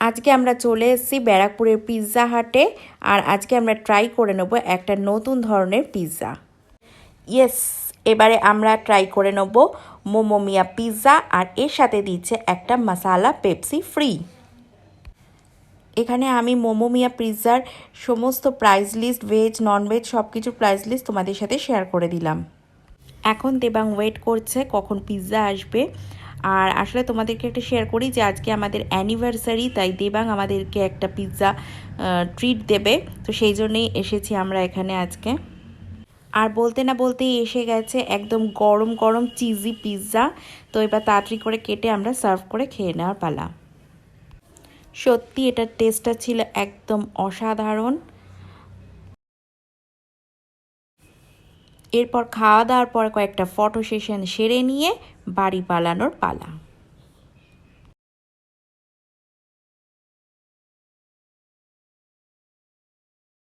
আজকে আমরা চলে এসেছি ব্যারাকপুরের পিৎজা হাটে। আর আজকে আমরা ট্রাই করে নেব একটা নতুন ধরনের পিৎজা। ইয়েস, এবারে আমরা ট্রাই করে নেব মোমো মিয়া পিৎজা, আর এর সাথে দিচ্ছে একটা মশালা পেপসি ফ্রি। এখানে আমি মোমো মিয়া পিৎজার সমস্ত price list, veg non veg সব কিছুর প্রাইস লিস্ট তোমাদের সাথে শেয়ার করে দিলাম। এখন দেবাং ওয়েট করছে কখন পিৎজা আসবে। আর আসলে তোমাদেরকে একটা শেয়ার করি যে আজকে আমাদের অ্যানিভার্সারি, তাই দেবাং আমাদেরকে একটা পিৎজা ট্রিট দেবে, তো সেই জন্যই এসেছি আমরা এখানে আজকে। আর বলতে না বলতেই এসে গেছে একদম গরম গরম চিজি পিৎজা। তো এবার তাড়াতাড়ি করে কেটে আমরা সার্ভ করে খেয়ে নেওয়ার পালা। সত্যি এটার টেস্টটা ছিল একদম অসাধারণ। এরপর খাওয়া দাওয়ার পর কয়েকটা ফটো সেশন সেরে নিয়ে বাড়ি পালানোর পালা।